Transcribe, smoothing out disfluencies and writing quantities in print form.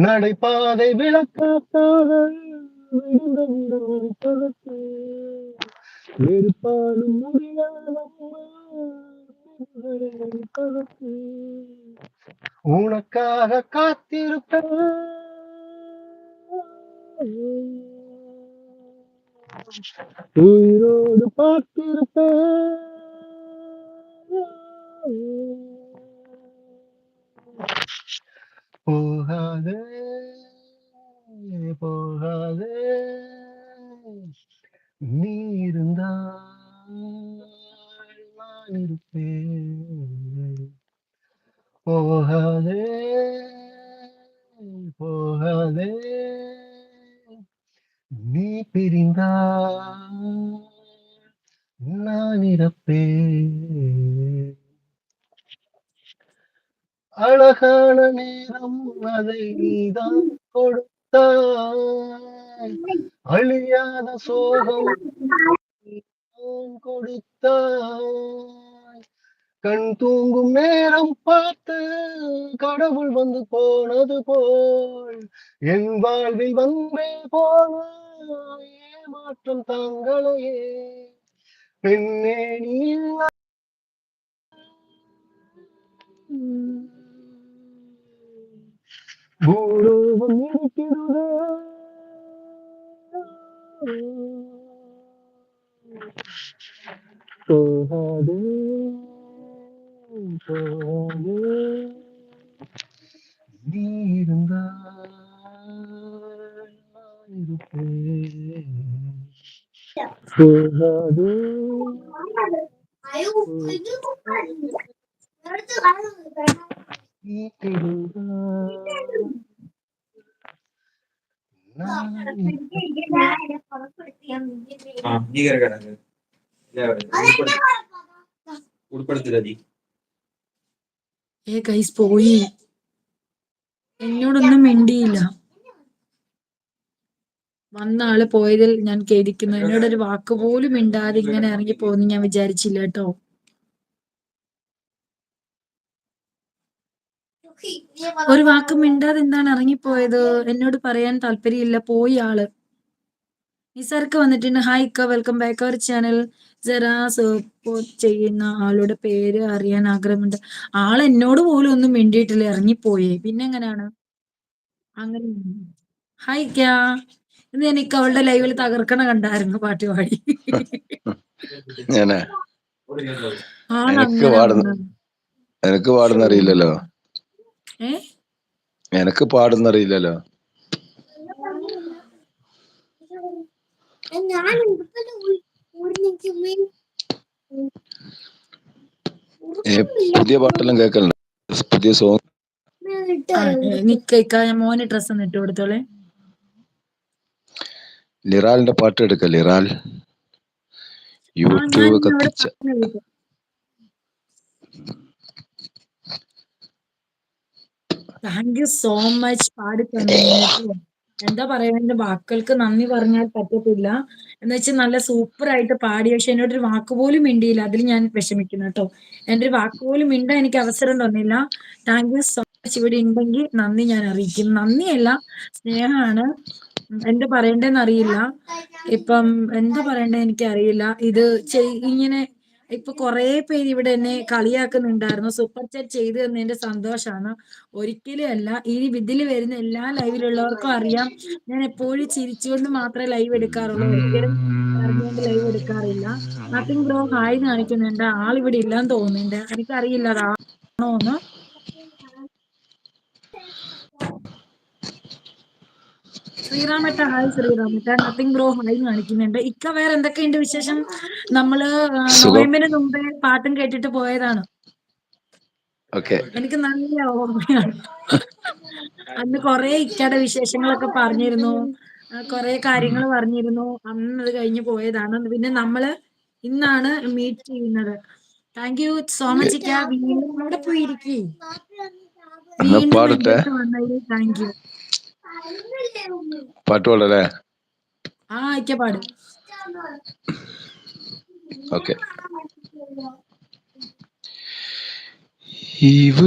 நடைபாதை விளக்காத்தாக விழுந்த விடுதலை பதத்து வெறுப்பாலும் முடியாதம்மா விடுதலை பதத்து உனக்காக காத்திருப்பேன் உயிரோடு பார்த்திருப்பேன் போகாதே போகாதே நீ இருந்தால் நான் இருப்பேன் போகாதே போகாதே நீ பிரிந்தால் நான் இறப்பேன் அழகான நேரம் அதை நீதான் கொடுத்தாய் அழியாத சோகம் நீதான் கொடுத்தாய் கண் தூங்கும் நேரம் பார்த்து கடவுள் வந்து போனது போல் என் வாழ்வில் வந்தே போன ஏமாற்றம் தாங்களையே பெண்ணே நீ பூலோகம் இருக்கிறதே போகாதே போகாதே நீ இருந்தால் நான் இருப்பேன் போகாதே நீ இருந்தால் நான் ഗൈസ് പോയി, എന്നോടൊന്നും മിണ്ടിയില്ല. വന്ന ആള് പോയതിൽ ഞാൻ ഖേദിക്കുന്നു. എന്നോടൊരു വാക്ക് പോലും മിണ്ടാതെ ഇങ്ങനെ ഇറങ്ങി പോകുന്നു ഞാൻ വിചാരിച്ചില്ല കേട്ടോ. ഒരു വാക്ക് മിണ്ടാതെ എന്താണ് ഇറങ്ങിപ്പോയത്? എന്നോട് പറയാൻ താല്പര്യമില്ല, പോയി ആള്. നിസാർക്ക് വന്നിട്ടുണ്ട്. ഹായ് ഇക്ക, വെൽക്കം ബാക്ക് അവർ ചാനൽ. ജറാ സപ്പോർട്ട് ചെയ്യുന്ന ആളുടെ പേര് അറിയാൻ ആഗ്രഹമുണ്ട്. ആൾ എന്നോട് പോലും ഒന്നും മിണ്ടിയിട്ടില്ല, ഇറങ്ങിപ്പോയേ. പിന്നെ എങ്ങനെയാണ് അങ്ങനെ? ഹായ് ഇക്ക, ഇന്ന് എനിക്ക് അവളുടെ ലൈവിൽ തകർക്കണ കണ്ടായിരുന്നു പാട്ട് പാടി. എനിക്ക് പാടുന്നറിയില്ലല്ലോ. എനിക്ക് പാടുന്നറിയില്ലല്ലോ. പുതിയ പാട്ടെല്ലാം കേൾക്കലുണ്ട്, പുതിയ സോങ്. മോന് ഡ്രസ് ഒന്ന് ഇട്ട് കൊടുത്തോളെ. ലിറാലിന്റെ പാട്ട് എടുക്ക. ലിറാൽ യൂട്യൂബ് കത്തിച്ച. താങ്ക് യു സോ മച്ച് പാടി തന്നതിന്. എന്താ പറയാ, എന്റെ വാക്കുകൾക്ക് നന്ദി പറഞ്ഞാൽ പറ്റത്തില്ല. എന്ന് വെച്ചാൽ നല്ല സൂപ്പർ ആയിട്ട് പാടി. പക്ഷെ എന്നോടൊരു വാക്ക് പോലും മിണ്ടിയില്ല, അതിൽ ഞാൻ വിഷമിക്കുന്നു കേട്ടോ. എന്റെ ഒരു വാക്ക് പോലും മിണ്ടാൻ എനിക്ക് അവസരം തന്നില്ല. Thank you so much. ഇവിടെ ഉണ്ടെങ്കിൽ നന്ദി ഞാൻ അറിയിക്കും. നന്ദിയല്ല, സ്നേഹമാണ്. എന്ത് പറയണ്ടെന്ന് അറിയില്ല. ഇപ്പം എന്ത് പറയണ്ടേ എനിക്കറിയില്ല. ഇത് ഇങ്ങനെ ഇപ്പൊ കുറെ പേര് ഇവിടെ എന്നെ കളിയാക്കുന്നുണ്ടായിരുന്നു. സൂപ്പർ ചാറ്റ് ചെയ്തു തന്നതിന്റെ സന്തോഷമാണ്. ഒരിക്കലും അല്ല. ഈ ഇതിൽ വരുന്ന എല്ലാ ലൈവിലുള്ളവർക്കും അറിയാം, ഞാൻ എപ്പോഴും ചിരിച്ചുകൊണ്ട് മാത്രമേ ലൈവ് എടുക്കാറുള്ളൂ. ഒരിക്കലും അറിഞ്ഞുകൊണ്ട് ലൈവ് എടുക്കാറില്ല. നത്തിങ് ബ്രോ ഹായ് കാണിക്കുന്നുണ്ട്. ആളിവിടെ ഇല്ലാന്ന് തോന്നുന്നുണ്ട്, എനിക്കറിയില്ല അതാണോന്ന്. ശ്രീറാമേട്ട ഹായ്. ശ്രീറാമേട്ട നത്തിങ് ബ്രോ ഹായ് കാണിക്കുന്നുണ്ട്. ഇക്ക വേറെ എന്തൊക്കെയുണ്ട് വിശേഷം? നമ്മള് നോയമ്പിന് മുമ്പേ പാട്ടും കേട്ടിട്ട് പോയതാണ്. എനിക്ക് നല്ല ഓർമ്മയാണ്. അന്ന് കൊറേ ഇക്കയുടെ വിശേഷങ്ങളൊക്കെ പറഞ്ഞിരുന്നു, കൊറേ കാര്യങ്ങൾ പറഞ്ഞിരുന്നു. അന്ന് അത് കഴിഞ്ഞ് പോയതാണ്. പിന്നെ നമ്മള് ഇന്നാണ് മീറ്റ് ചെയ്യുന്നത്. താങ്ക് യു സോ മച്ച് ഇക്ക. വീണ്ടും അവിടെ പോയിരിക്കേ. വീണ്ടും എന്റെ അടുത്ത് വന്നതിൽ താങ്ക് യു. പാട്ട് പാടല്ലേ? ആ ഇക്ക പാടും. ഓക്കെ.